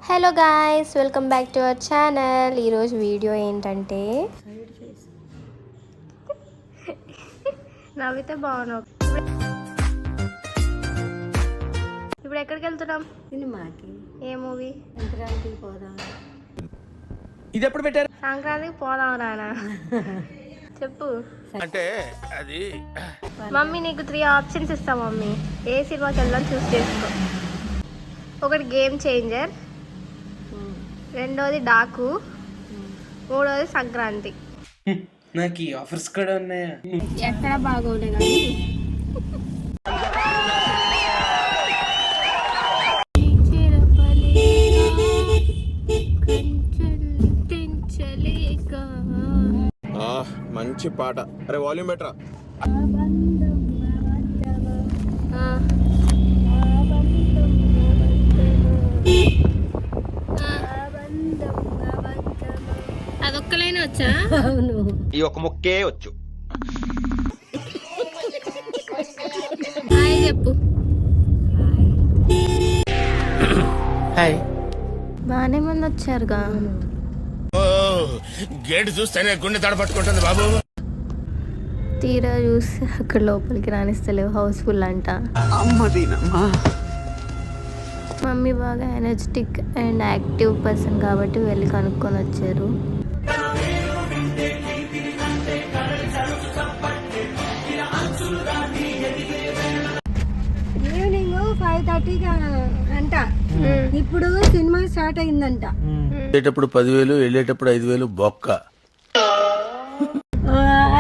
Hello guys, welcome back to our channel. ఈరోజు video ఏంటంటే నవ్వితే బాగున్నావు. ఇప్పుడు ఎక్కడికి వెళ్తున్నాం? సినిమాకి. ఏ మూవీ? సంక్రాంతికి పోదాం. ఇది ఎప్పుడు పెట్టారు? సంక్రాంతికి పోదాం రానా? చెప్పు. అంటే అది మమ్మీ నీకు 3 ఆప్షన్స్ ఇస్తా. మమ్మీ ఏ సినిమాకి వెళ్దాం చూస్ చేసుకో. ఒకటి గేమ్ చేంజర్, రెండోది డాకు, మూడోది సంక్రాంతి. నాకు ఈ ఆఫర్స్ కూడా ఉన్నాయా? ఎక్కడ బాగోలే కానీ మంచి పాట. అరే వాల్యూమ్ బెటరా. అదొక్కలైనా వచ్చా? అవును, ఈ ఒక ముక్కే వచ్చు. హాయ్ చెప్పు. హాయ్. బాగానే మంది వచ్చారుగా. గేట్ చూస్తేనే గుండె తడపట్టుకుంటుంది బాబు. తీరా చూసి అక్కడ లోపలికి రాణిస్తలేవు, హౌస్ఫుల్ అంట. మమ్మీ బాగా ఎనర్జెటిక్ అండ్ యాక్టివ్ పర్సన్ కాబట్టి వెళ్ళి కనుక్కొని వచ్చారు. ఈవినింగ్ 5:30కి అంట. ఇప్పుడు సినిమా స్టార్ట్ అయిందంట. వెళ్ళేటప్పుడు 10,000, వెళ్ళేటప్పుడు 5,000 బొక్క.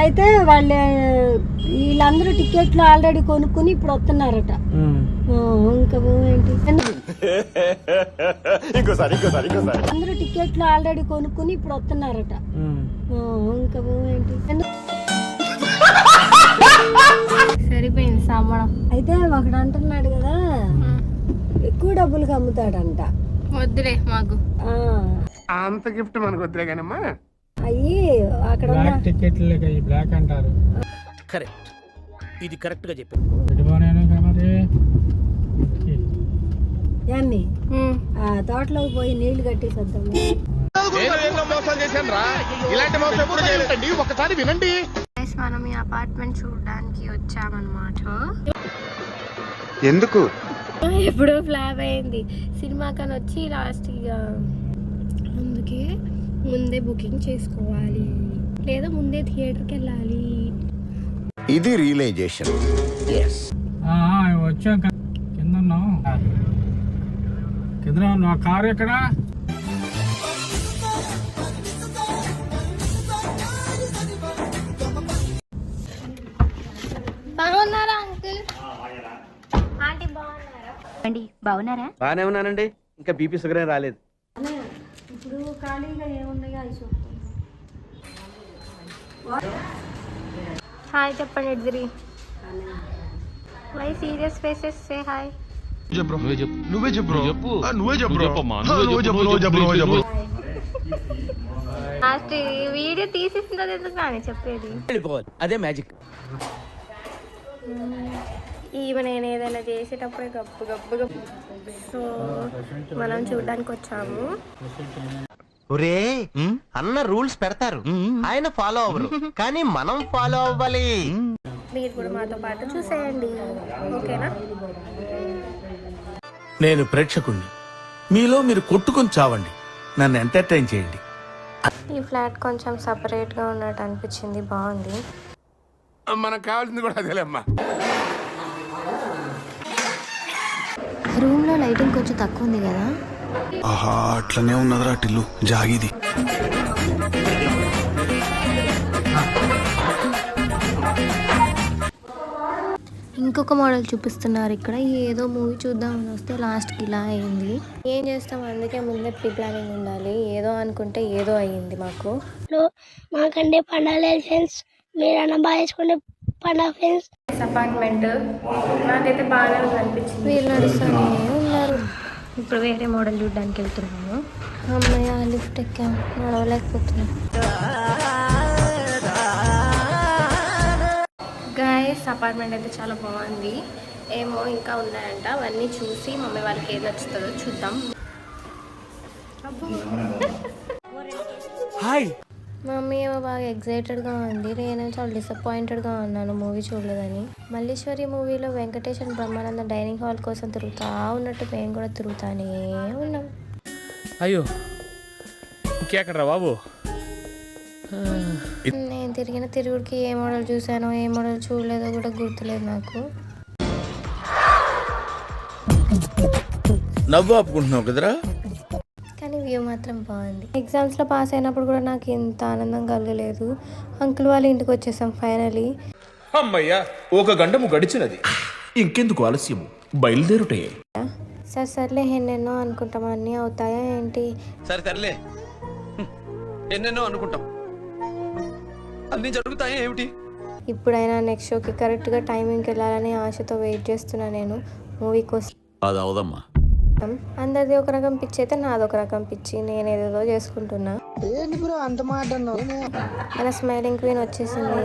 అయితే వీళ్ళందరూ టికెట్లు ఆల్రెడీ కొనుక్కుని ఇప్పుడు వస్తున్నారట. ఇంకా ఏంటి, అందరూ టికెట్లు ఆల్రెడీ కొనుక్కుని ఇప్పుడు వస్తున్నారట. ఇంకా ఏంటి, సరిపోయింది సామడం. అయితే ఒకడు అంటున్నాడు కదా, ఎక్కువ డబ్బులకి అమ్ముతాడంట. వద్దులే మాకు. అంత గిఫ్ట్ మనకు వద్దులే కానమ్మా. అయ్యి అక్కడ టికెట్లు బ్లాక్ అంటారు. కరెక్ట్, ఇది కరెక్ట్ గా చెప్పారు. యాన్ని ఆ తోటలోకి పోయి నీళ్లు కట్టేసొద్దాము. మోసం చేశాను రా, ఇలాంటి మోసం ఎప్పుడు చేయలేదండి. ఒకసారి వినండి. మనం ఈ అపార్ట్మెంట్ చూడడానికి వచ్చామన్నమాట. ఎందుకు? ఎప్పుడో ఫ్లాప్ అయింది సినిమా కానీ వచ్చి లాస్ట్ ఇక అందుకే ముందే బుకింగ్ చేసుకోవాలి, లేదా ముందే థియేటర్కి వెళ్ళాలి. ఇది రియలైజేషన్. వచ్చాం, కింద ఉన్నాం. కింద నా కారు ఎక్కడ? బాగున్నారా అంకుల్? ఆంటీ బాగున్నారా? బాగున్నారా? బాగానే ఉన్నానండి. ఇంకా బీపీ షుగర్ ఏం రాలేదు. ఇప్పుడు ఖాళీగా ఏమున్నాయో అది చూస్తాం. హాయ్ చెప్పండి ఎడ్జిరి. Why serious faces, say hi. Last video తీసేసింది ఎందుకు కానీ చెప్పేది. వెళ్ళిపోవాలి, అదే మ్యాజిక్. ఈమె నేను ఏదైనా చేసేటప్పుడే గప్పు గప్పు గప్పు. సో మనం చూడడానికి వచ్చాము. ఒరే అన్న రూల్స్ పెడతారు, ఆయన ఫాలో అవ్వరు, కానీ మనం ఫాలో అవ్వాలి. మీరు కూడా మాతో పాటు చూసేయండి, ఓకేనా? నేను ప్రేక్షకుణ్ణి, మీలో మీరు కొట్టుకొని చావండి, నన్ను ఎంటర్టైన్ చేయండి. ఈ ఫ్లాట్ కొంచెం సపరేట్గా ఉన్నట్టు అనిపించింది, బాగుంది. మనకు కావాల్సింది కూడా అదేలేమ్మా. రూమ్లో లైటింగ్ కొంచెం తక్కువ ఉంది కదా. ఆహా, అట్లనే ఉన్నదిరా టిల్లు జాగిది. ఇంకొక మోడల్ చూపిస్తున్నారు ఇక్కడ. ఏదో మూవీ చూద్దామని వస్తే లాస్ట్కి ఇలా అయింది. ఏం చేస్తాం, అందుకే ముందే ప్రీ ప్లానింగ్ ఉండాలి. ఏదో అనుకుంటే ఏదో అయ్యింది మాకు. మాకంటే పండాలి ఫ్రెండ్స్, మీరన్నా బాగా వేసుకుంటే పండుగ ఫ్రెండ్స్. అపార్ట్మెంట్ నాకైతే బాగానే ఉంది అనిపించింది. వీళ్ళు నడుస్తూనే ఉన్నారు. ఇప్పుడు వేరే మోడల్ చూడడానికి వెళ్తున్నాము. అమ్మయ్య, లిఫ్ట్ ఎక్కాము, నడవలేకపోతున్నాం. గైస్ అపార్ట్మెంట్ అయితే చాలా బాగుంది. ఏమో ఇంకా ఉన్నాయంట, అవన్నీ చూసి మమ్మీ వాళ్ళకి ఏది నచ్చుతుందో చూద్దాం. మమ్మీ ఏమో బాగా ఎగ్జైటెడ్గా ఉంది, నేను చాలా డిసప్పాయింటెడ్గా ఉన్నాను మూవీ చూడలేదని. మల్లీశ్వరి మూవీలో Venkatesh and Brahmananda dining hall కోసం తిరుగుతా ఉన్నట్టు మేము కూడా తిరుగుతానే ఉన్నాం. అయ్యో ఇంకెక్కడరా బాబు. నేను తిరిగిన తిరుగుడికి ఏ మోడల్ చూసానో ఏ మోడల్ చూడలేదో కూడా గుర్తులేదు నాకు. నవ్వు ఆపుకుంటున్నావు కదరా. కానీ వ్యూ మాత్రం బాగుంది. ఎగ్జామ్స్లో పాస్ అయినప్పుడు కూడా నాకు ఇంత ఆనందం కలగలేదు. అంకుల్ వాళ్ళ ఇంటికి వచ్చేసాం ఫైనలీ. అమ్మయ్యా ఒక గంటము గడిచినది, ఇంకెందుకు ఆలస్యము, బయలుదేరుటే. సర్లే ఎన్నెన్నో అనుకుంటాం, అన్నీ అవుతాయా ఏంటి? సరే తరలే, ఎన్నెన్నో అనుకుంటాం, అన్ని జరుగుతాయి ఏమిటి? ఇప్పుడైనా నెక్స్ట్ షోకి కరెక్ట్గా టైమింగ్కి వెళ్ళాలని ఆశతో వెయిట్ చేస్తున్నా నేను మూవీ కోసం. అది అవదమ్మా. అందరిది ఒక రకం పిచ్చి అయితే నాది ఒక రకం పిచ్చి, నేను ఏదేదో చేసుకుంటున్నా. మన స్మైలింగ్ క్వీన్ వచ్చేసింది.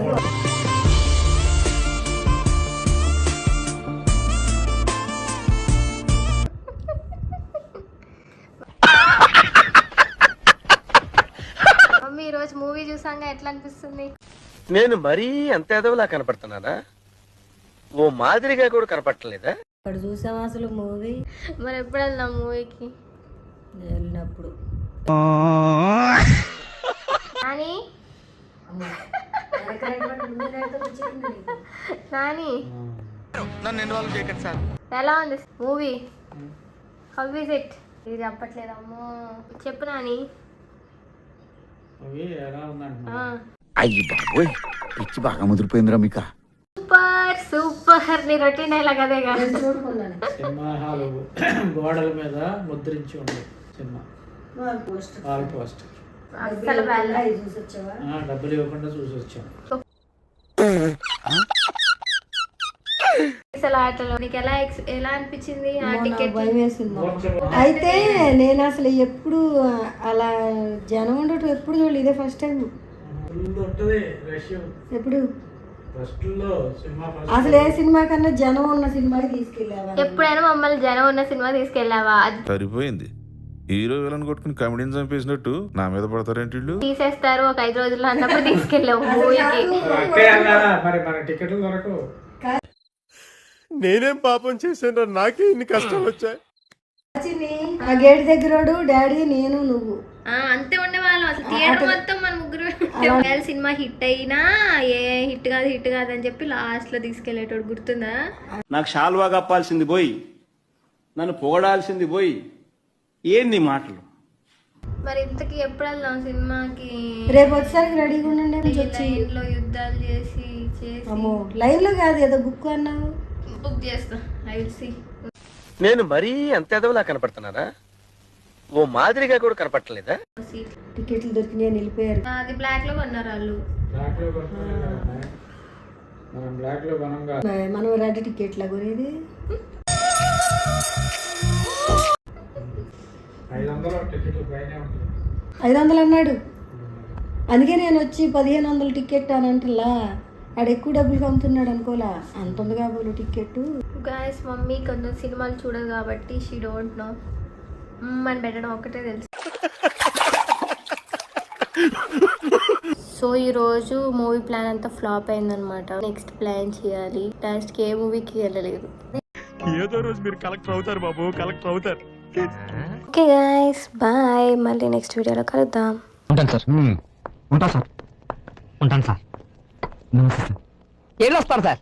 మమ్మీ ఈరోజు మూవీ చూసాక ఎట్లా అనిపిస్తుంది? నేను మరీ అంత ఎదవలా కనపడుతున్నానా? ఓ మాదిరిగా కూడా కనపడలేదా? అక్కడ చూసావా అసలు మూవీ? మరి ఎప్పుడు వెళ్దాం మూవీకి? వెళ్ళినప్పుడు నాని నాని నన్ను ఇన్వాల్వ్ చేయకండి సార్. ఎలా ఉంది మూవీ? How is it? ఇది చెప్పట్లేదు అమ్మో, చెప్పు నాని. అవి ఎలా ఉందంటున్నా? అయ్యి బాబోయ్, పిచ్చి బాగా ముదిరిపోయిందిరా మీకు. సూపర్ సూపర్, నీ రొటీన్ ఎలా కదేగా. సినిమా హాల్ గోడల మీద ముద్రించి ఉంది సినిమా హాల్ పోస్టర్. అసలు డబ్బులు ఇవ్వకుండా చూసి వచ్చాం. అసలు ఆటలో నీకు ఎలా అనిపించింది ఆ టికెట్? భయం వేసింది. అయితే నేను అసలు ఎప్పుడు అలా జనం ఉండటం ఎప్పుడు చూడలేదు, ఇదే ఫస్ట్ టైం. ఫుల్ ఉంటుంది రష్. ఎప్పుడు ఫస్ట్ లో సినిమా అసలు ఏ సినిమా కన్నా జనం ఉన్న సినిమాకి తీసుకెళ్ళావా? ఎప్పుడైనా మమ్మల్ని జనం ఉన్న సినిమా తీసుకెళ్ళావా? సరిపోయింది, హీరో విలన్ కొట్టుకుని కమెడీని చంపేసినట్టు నా మీద పడతారేంటి వీళ్ళు? తీసేస్తారు ఒక 5 రోజుల్లో అన్నప్పుడు తీసుకెళ్ళావు మూవీకి. మరి మన టికెట్లు దొరకవు. నేనేం పాపం చేశాను, నాకే ఇన్ని కష్టాలు వచ్చాయి. ఆ గేట్ దగ్గరోడు డాడీ నేను నువ్వు అంతే ఉండేవాళ్ళం. అసలు థియేటర్ మొత్తం మన ముగ్గురు ఒకవేళ సినిమా హిట్ అయినా ఏ హిట్ కాదు అని చెప్పి లాస్ట్ లో తీసుకెళ్లేటోడు గుర్తుందా? నాకు షాల్వా కప్పాల్సింది పోయి, నన్ను పొగడాల్సింది పోయి, ఏంది మాటలు? మరి ఇంతకి ఎప్పుడు వెళ్దాం సినిమాకి? రేపు వచ్చేసరికి రెడీగా ఉండండి. లైన్ లో యుద్ధాలు చేసి అమ్మో లైవ్ లో కాదు, ఏదో బుక్ అన్నావు. బుక్ చేస్తా. I will see. నేను మరీ అంత ఎదవలా కనపడుతున్నానా? ఓ మాదిరిగా కూడా కనపడలేదా? టికెట్లు దొరికినాయి, వెళ్ళిపోయారు. అది బ్లాక్ లో కొన్నారు వాళ్ళు. బ్లాక్ లో కొనుక్కోలేదు, మనం బ్లాక్ లో కొనంగా. మనం రెడ్ టికెట్లా కొనేది. 500 టికెట్లు పైన ఉంటుంది. 500 అన్నాడు, అందుకే నేను వచ్చి 1500 టికెట్ అని అంటలా. ఆడ ఎక్కువ డబ్బులు అమ్ముతున్నాడు అనుకోలా, అంత ఉంది కాబోలు టికెట్. గాయస్ మమ్మీ కొంచెం సినిమాలు చూడదు కాబట్టి షీ డోంట్ నో. అని పెట్టడం ఒక్కటే తెలుసు. సో ఈరోజు మూవీ ప్లాన్ అంతా ఫ్లాప్ అయిందనమాట. నెక్స్ట్ ప్లాన్ చేయాలి. లాస్ట్కి ఏ మూవీకి వెళ్ళలేదు. ఏదో రోజు మీరు కలెక్టర్ అవుతారు బాబు, కలెక్టర్ అవుతారు. ఓకే గాయస్ బాయ్, మళ్ళీ నెక్స్ట్ వీడియోలో కలుద్దాం. ఉంటాను సార్. ఉంటాను సార్. నమస్తే సార్. వెళ్ళొస్తాను సార్.